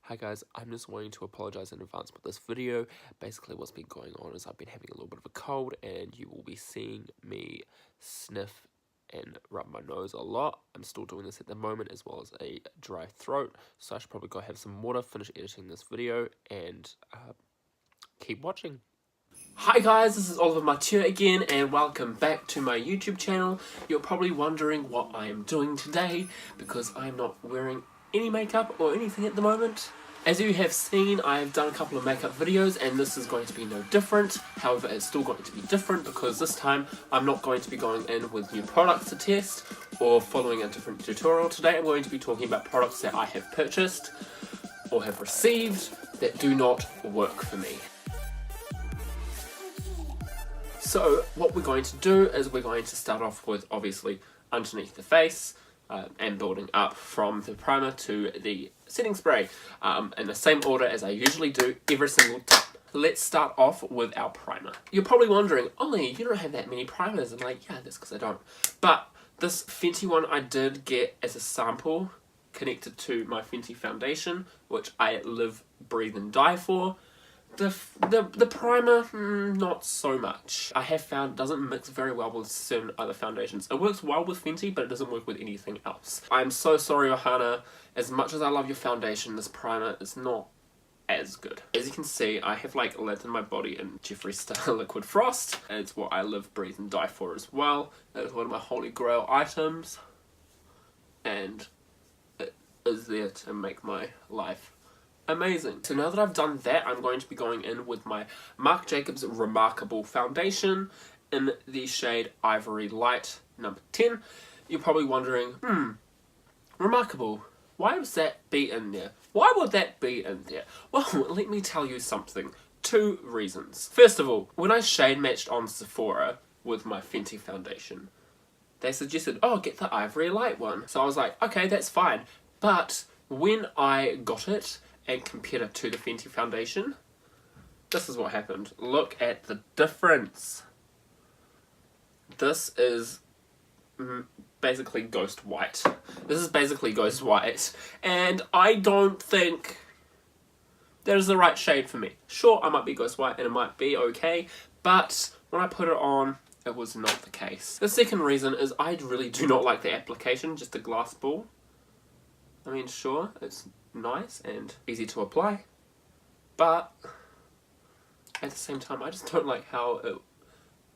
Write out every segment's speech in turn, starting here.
Hi guys, I'm just wanting to apologize in advance for this video. Basically what's been going on is I've been having a little bit of a cold and you will be seeing me sniff and rub my nose a lot. I'm still doing this at the moment as well as a dry throat, so I should probably go have some water, finish editing this video and keep watching. Hi guys, this is Oliver Mathieu again and welcome back to my YouTube channel. You're probably wondering what I am doing today because I'm not wearing any makeup or anything at the moment. As you have seen, I've done a couple of makeup videos and this is going to be no different. However, it's still going to be different because this time I'm not going to be going in with new products to test or following a different tutorial. Today I'm going to be talking about products that I have purchased or have received that do not work for me. So what we're going to do is we're going to start off with obviously underneath the face and building up from the primer to the setting spray in the same order as I usually do every single time. Let's start off with our primer. You're probably wondering, Ollie, you don't have that many primers. I'm like, yeah, that's because I don't. But this Fenty one I did get as a sample connected to my Fenty foundation, which I live, breathe and die for. The primer, not so much. I have found it doesn't mix very well with certain other foundations. It works well with Fenty, but it doesn't work with anything else. I'm so sorry, Ohana. As much as I love your foundation, this primer is not as good. As you can see, I have like lengthened my body in Jeffree Star Liquid Frost. It's what I live, breathe and die for as well. That is one of my holy grail items. And it is there to make my life amazing. So now that I've done that, I'm going to be going in with my Marc Jacobs Remarkable Foundation in the shade Ivory Light number 10. You're probably wondering, Remarkable, why would that be in there? Why would that be in there? Well, let me tell you something. Two reasons. First of all, when I shade matched on Sephora with my Fenty foundation, they suggested, oh, get the Ivory Light one. So I was like, okay, that's fine. But when I got it, and compared it to the Fenty foundation, this is what happened. Look at the difference. This is basically ghost white. This is basically ghost white, and I don't think that is the right shade for me. Sure, I might be ghost white and it might be okay, but when I put it on, it was not the case. The second reason is I really do not like the application, just a glass ball. I mean, sure, it's nice and easy to apply, but at the same time I just don't like how it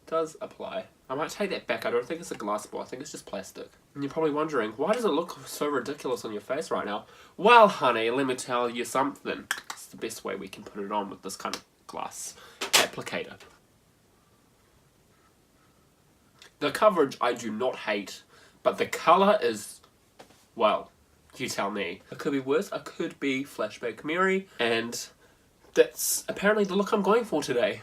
does apply. I might take that back. I don't think it's a glass ball, I think it's just plastic. And you're probably wondering, why does it look so ridiculous on your face right now? Well honey, let me tell you something. It's the best way we can put it on with this kind of glass applicator. The coverage I do not hate, but the colour is, well, you tell me. It could be worse, I could be Flashback Mary, and that's apparently the look I'm going for today.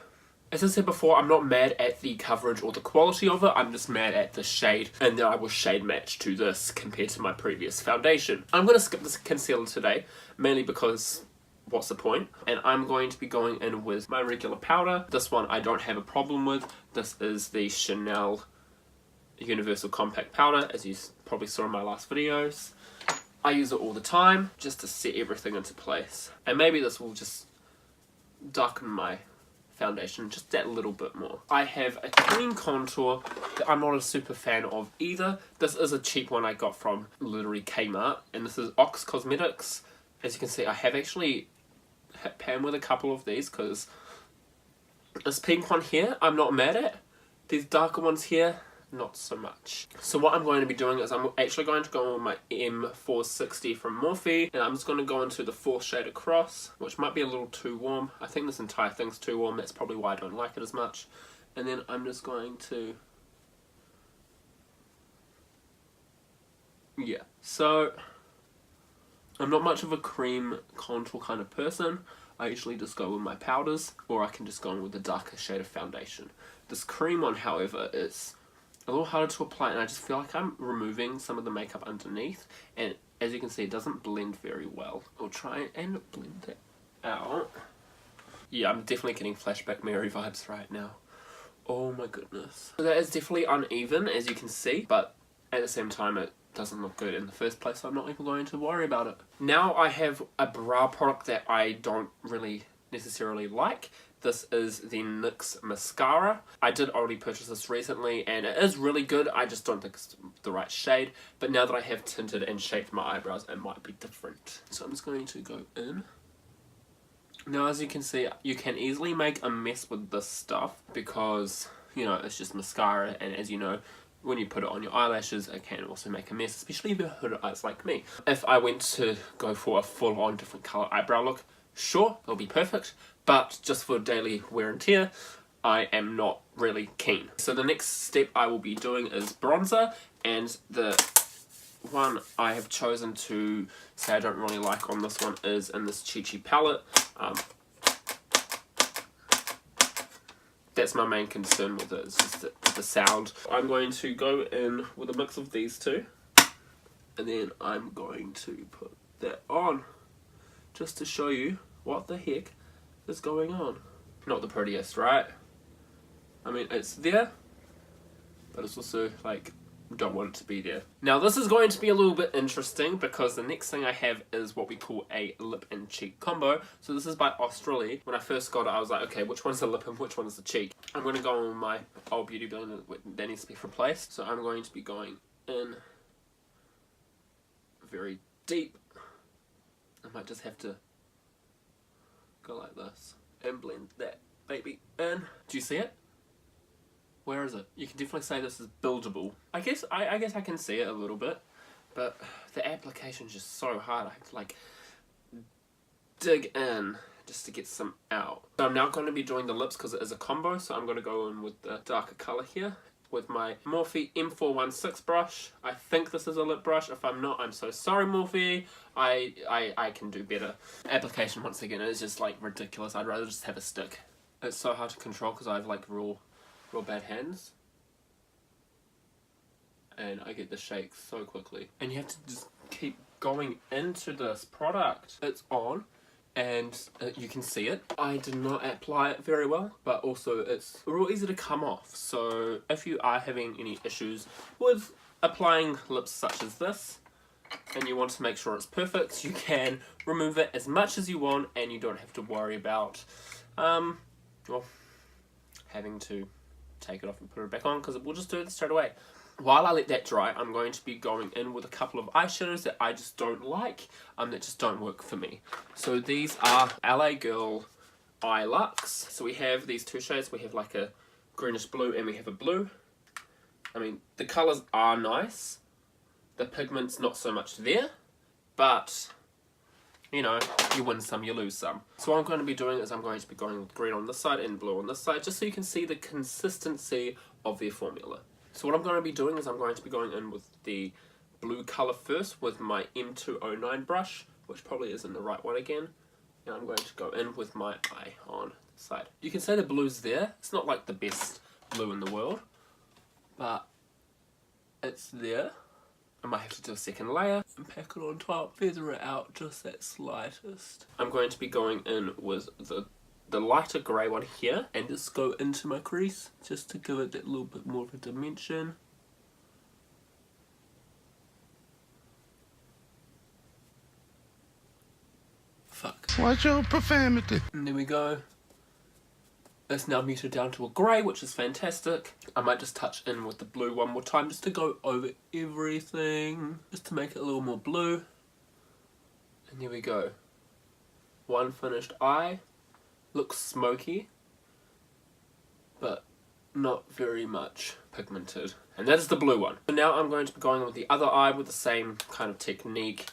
As I said before, I'm not mad at the coverage or the quality of it, I'm just mad at the shade, and that I will shade match to this compared to my previous foundation. I'm going to skip this concealer today, mainly because what's the point? And I'm going to be going in with my regular powder. This one I don't have a problem with. This is the Chanel Universal Compact Powder, as you probably saw in my last videos. I use it all the time, just to set everything into place. And maybe this will just darken my foundation just that little bit more. I have a cream contour that I'm not a super fan of either. This is a cheap one I got from literally Kmart, and this is Ox Cosmetics. As you can see, I have actually hit pan with a couple of these, because this pink one here, I'm not mad at. These darker ones here, not so much. So what I'm going to be doing is I'm actually going to go on my M460 from Morphe, and I'm just going to go into the fourth shade across, which might be a little too warm. I think this entire thing's too warm, that's probably why I don't like it as much. And then I'm just going to, yeah, so I'm not much of a cream contour kind of person. I usually just go with my powders, or I can just go in with the darker shade of foundation. This cream one, however, is a little harder to apply, and I just feel like I'm removing some of the makeup underneath, and as you can see, it doesn't blend very well. I'll try and blend it out. Yeah, I'm definitely getting Flashback Mary vibes right now. Oh my goodness. So that is definitely uneven, as you can see, but at the same time it doesn't look good in the first place, so I'm not even going to worry about it. Now I have a brow product that I don't really necessarily like. This is the NYX mascara. I did already purchase this recently and it is really good. I just don't think it's the right shade. But now that I have tinted and shaped my eyebrows, it might be different. So I'm just going to go in. Now as you can see, you can easily make a mess with this stuff because, you know, it's just mascara, and as you know, when you put it on your eyelashes, it can also make a mess, especially if you have hooded eyes like me. If I went to go for a full-on different colour eyebrow look, sure, it'll be perfect, but just for daily wear and tear, I am not really keen. So the next step I will be doing is bronzer, and the one I have chosen to say I don't really like on this one is in this Chi Chi palette. That's my main concern with it, it's just the sound. I'm going to go in with a mix of these two, and then I'm going to put that on, just to show you what the heck is going on. Not the prettiest, right? I mean, it's there, but it's also like, don't want it to be there. Now this is going to be a little bit interesting because the next thing I have is what we call a lip and cheek combo. So this is by Australia. When I first got it, I was like, okay, which one's the lip and which one's the cheek? I'm going to go on my old beauty blender that needs to be replaced. So I'm going to be going in very deep. I might just have to go like this and blend that baby in. Do you see it? Where is it? You can definitely say this is buildable. I guess I can see it a little bit, but the application is just so hard. I have to like dig in just to get some out. So I'm now going to be doing the lips because it is a combo, so I'm going to go in with the darker colour here with my Morphe M416 brush. I think this is a lip brush. If I'm not, I'm so sorry, Morphe. I can do better. Application, once again, is just like ridiculous. I'd rather just have a stick. It's so hard to control because I have like real bad hands, and I get the shakes so quickly, and you have to just keep going into this product. It's on, and you can see it. I did not apply it very well, but also it's real easy to come off. So if you are having any issues with applying lips such as this, and you want to make sure it's perfect, you can remove it as much as you want, and you don't have to worry about well, having to take it off and put it back on, because we'll just do it straight away. While I let that dry, I'm going to be going in with a couple of eyeshadows that I just don't like, that just don't work for me. So these are LA Girl Eye Luxe. So we have these two shades. We have like a greenish blue and we have a blue. I mean, the colours are nice. The pigment's not so much there, but you know, you win some, you lose some. So what I'm going to be doing is I'm going to be going with green on this side and blue on this side, just so you can see the consistency of their formula. So what I'm going to be doing is I'm going to be going in with the blue colour first with my M209 brush, which probably isn't the right one again. And I'm going to go in with my eye on the side. You can say the blue's there. It's not like the best blue in the world, but it's there. I might have to do a second layer and pack it on top, feather it out just that slightest. I'm going to be going in with the lighter grey one here and just go into my crease just to give it that little bit more of a dimension. Fuck. Watch your profanity. And there we go. It's now muted down to a grey, which is fantastic. I might just touch in with the blue one more time just to go over everything, just to make it a little more blue. And there we go. One finished eye. Looks smoky, but not very much pigmented. And that is the blue one. So now I'm going to be going with the other eye with the same kind of technique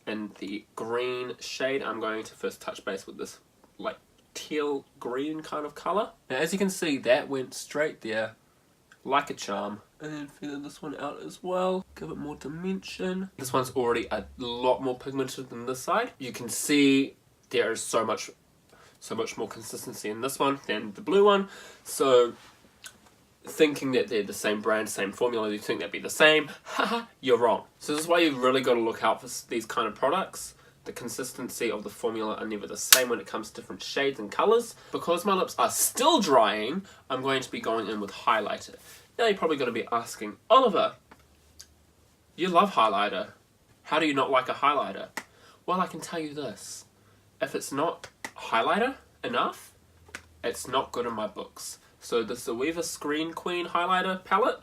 in the green shade. I'm going to first touch base with this like teal green kind of colour. Now as you can see, that went straight there like a charm. And then feather this one out as well, give it more dimension. This one's already a lot more pigmented than this side. You can see there is so much more consistency in this one than the blue one. So thinking that they're the same brand, same formula, you think they'd be the same, haha, you're wrong. So this is why you've really got to look out for these kind of products. The consistency of the formula are never the same when it comes to different shades and colours. Because my lips are still drying, I'm going to be going in with highlighter. Now you're probably going to be asking, Oliver, You love highlighter. How do you not like a highlighter? Well, I can tell you this. If it's not highlighter enough, it's not good in my books. So the Zoeva Screen Queen highlighter palette,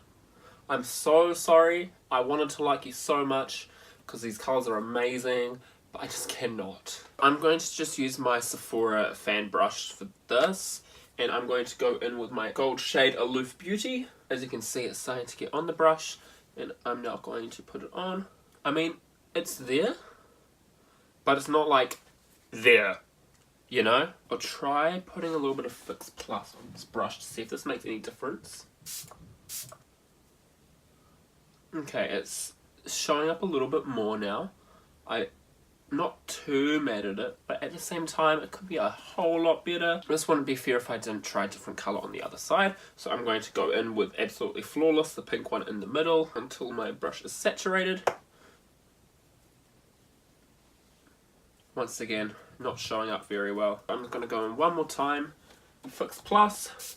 I'm so sorry. I wanted to like you so much because these colours are amazing, but I just cannot. I'm going to just use my Sephora fan brush for this, and I'm going to go in with my gold shade Aloof Beauty. As you can see, it's starting to get on the brush, and I'm now going to put it on. I mean, it's there, but it's not like there, you know? I'll try putting a little bit of Fix Plus on this brush to see if this makes any difference. Okay, it's showing up a little bit more now. I'm not too mad at it, but at the same time, it could be a whole lot better. This wouldn't be fair if I didn't try a different colour on the other side, so I'm going to go in with Absolutely Flawless, the pink one in the middle, until my brush is saturated. Once again, not showing up very well. I'm just going to go in one more time, Fix Plus.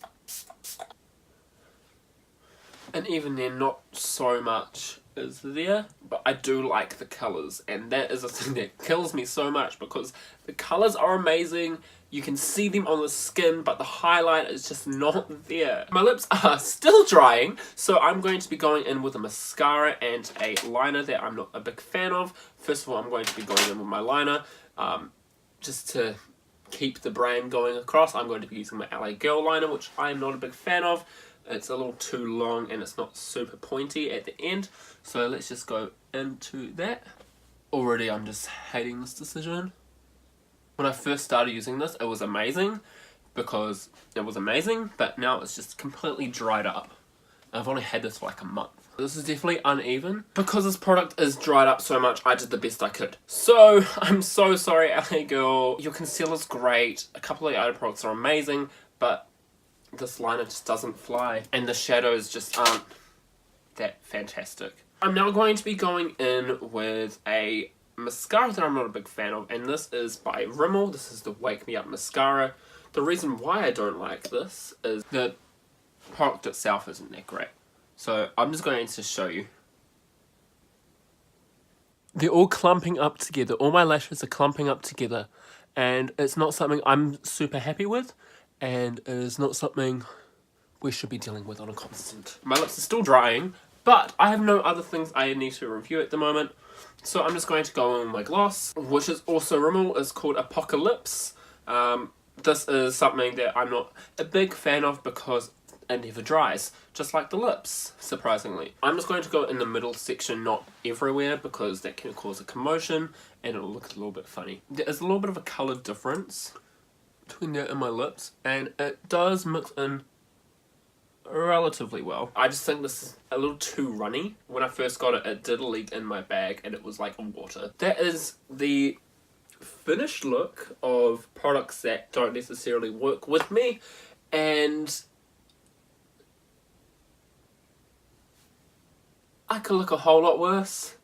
And even then, not so much is there, but I do like the colours, and that is a thing that kills me so much because the colours are amazing, you can see them on the skin, but the highlight is just not there. My lips are still drying, so I'm going to be going in with a mascara and a liner that I'm not a big fan of. First of all, I'm going to be going in with my liner, just to keep the brand going across. I'm going to be using my LA Girl liner, which I'm not a big fan of. It's a little too long and it's not super pointy at the end. So let's just go into that. Already I'm just hating this decision. When I first started using this, it was amazing because it was amazing, but now it's just completely dried up. I've only had this for like a month. This is definitely uneven. Because this product is dried up so much, I did the best I could. So, I'm so sorry, LA Girl. Your concealer's great. A couple of the other products are amazing, but this liner just doesn't fly, and the shadows just aren't that fantastic. I'm now going to be going in with a mascara that I'm not a big fan of, and this is by Rimmel. This is the Wake Me Up mascara. The reason why I don't like this is the product itself isn't that great. So I'm just going to show you. They're all clumping up together. All my lashes are clumping up together, and it's not something I'm super happy with. And it is not something we should be dealing with on a constant. My lips are still drying, but I have no other things I need to review at the moment. So I'm just going to go on with my gloss, which is also Rimmel. It's called Apocalypse. This is something that I'm not a big fan of because it never dries, just like the lips, surprisingly. I'm just going to go in the middle section, not everywhere, because that can cause a commotion and it'll look a little bit funny. There is a little bit of a colour difference between that and my lips, and it does mix in relatively well. I just think this is a little too runny. When I first got it, it did leak in my bag and it was like water. That is the finished look of products that don't necessarily work with me, and I could look a whole lot worse.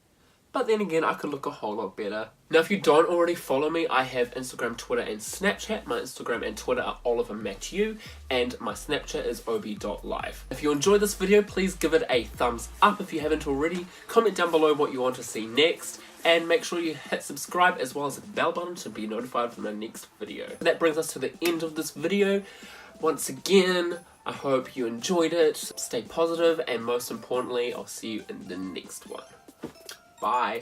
But then again, I could look a whole lot better. Now, if you don't already follow me, I have Instagram, Twitter, and Snapchat. My Instagram and Twitter are OliverMatthew, and my Snapchat is ob.live. If you enjoyed this video, please give it a thumbs up if you haven't already. Comment down below what you want to see next, and make sure you hit subscribe as well as the bell button to be notified from the next video. That brings us to the end of this video. Once again, I hope you enjoyed it. Stay positive, and most importantly, I'll see you in the next one. Bye.